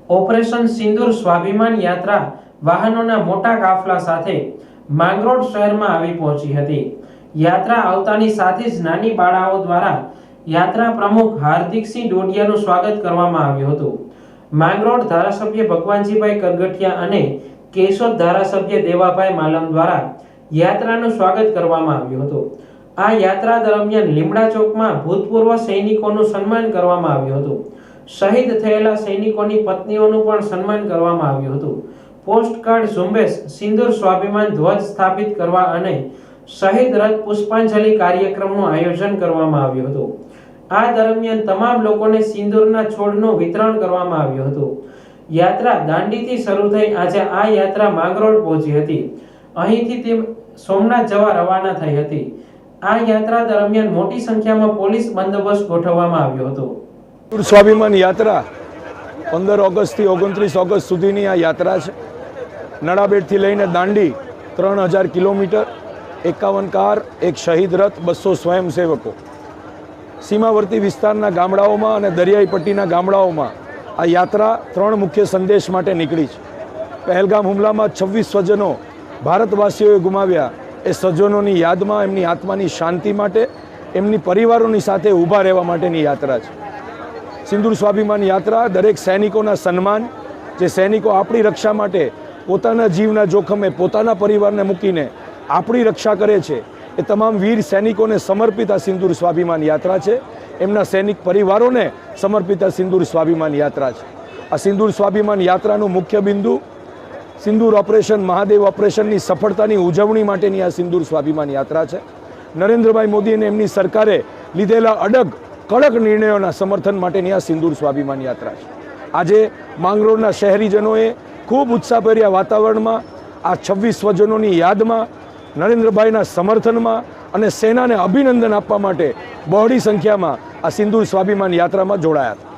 Operation સિંદૂર સ્વાભિમાન યાત્રા વાહનોના મોટા કાફલા સાથે માંગરોળ શહેરમાં આવી પહોંચી હતી। યાત્રા આવતાની સાથે જ નાની બાળાઓ દ્વારા યાત્રા પ્રમુખ હાર્દિકસિંહ ડોડિયાનું સ્વાગત કરવામાં આવ્યું હતું। માંગરોળ ધારાસભ્ય ભગવાનજીભાઈ કરગઠિયા અને કેશોદ ધારાસભ્ય દેવાભાઈ માલમ દ્વારા યાત્રાનું સ્વાગત કરવામાં આવ્યું હતું। આ યાત્રા દરમિયાન લીમડા ચોકમાં ભૂતપૂર્વ સૈનિકોનું સન્માન કરવામાં આવ્યું હતું। શહીદ થયેલા સૈનિકોની પત્નીઓનું પણ સન્માન કરવામાં આવ્યું હતું। પોસ્ટકાર્ડ ઝુંબેશ, સિંદૂર સ્વાભિમાન ધ્વજ સ્થાપિત કરવા અને શહીદ રથ પુષ્પાંજલિ કાર્યક્રમનું આયોજન કરવામાં આવ્યું હતું। આ દરમિયાન તમામ લોકોને સિંદૂરના છોડનું વિતરણ કરવામાં આવ્યું હતું। યાત્રા દાંડીથી શરૂ થઈ આજે આ યાત્રા માંગરોળ પહોંચી હતી। અહીંથી તે સોમનાથ જવા રવાના થઈ હતી। આ યાત્રા દરમિયાન મોટી સંખ્યામાં પોલીસ બંદોબસ્ત ગોઠવવામાં આવ્યો હતો। સ્વાભિમાન યાત્રા 15 ઓગસ્ટથી 29 ઓગસ્ટ સુધીની આ યાત્રા છે। નડાબેટથી લઈને દાંડી 3000 કિલોમીટર, 51 કાર, એક શહીદ રથ, 200 સ્વયંસેવકો સીમાવર્તી વિસ્તારના ગામડાઓમાં અને દરિયાઈ પટ્ટીના ગામડાઓમાં આ યાત્રા 3 મુખ્ય સંદેશ માટે નીકળી છે। પહેલગામ હુમલામાં 26 સ્વજનો ભારતવાસીઓએ ગુમાવ્યા। એ સ્વજનોની યાદમાં, એમની આત્માની શાંતિ માટે, એમની પરિવારોની સાથે ઊભા રહેવા માટેની યાત્રા છે। સિંદૂર સ્વાભિમાન યાત્રા દરેક સૈનિકોના સન્માન, જે સૈનિકો આપણી રક્ષા માટે પોતાના જીવના જોખમે પોતાના પરિવારને મૂકીને આપણી રક્ષા કરે છે, એ તમામ વીર સૈનિકોને સમર્પિત આ સિંદૂર સ્વાભિમાન યાત્રા છે। એમના સૈનિક પરિવારોને સમર્પિત આ સિંદૂર સ્વાભિમાન યાત્રા છે। આ સિંદૂર સ્વાભિમાન યાત્રાનું મુખ્ય બિંદુ સિંદૂર ઓપરેશન, મહાદેવ ઓપરેશનની સફળતાની ઉજવણી માટેની આ સિંદૂર સ્વાભિમાન યાત્રા છે। નરેન્દ્રભાઈ મોદી અને એમની સરકારે લીધેલા કડક નિર્ણયોના સમર્થન માટેની આ સિંદૂર સ્વાભિમાન યાત્રા છે। આજે માંગરોળના શહેરીજનોએ ખૂબ ઉત્સાહભર્યા વાતાવરણમાં આ 26 સ્વજનોની યાદમાં, નરેન્દ્રભાઈના સમર્થનમાં અને સેનાને અભિનંદન આપવા માટે બહોળી સંખ્યામાં આ સિંદૂર સ્વાભિમાન યાત્રામાં જોડાયા હતા।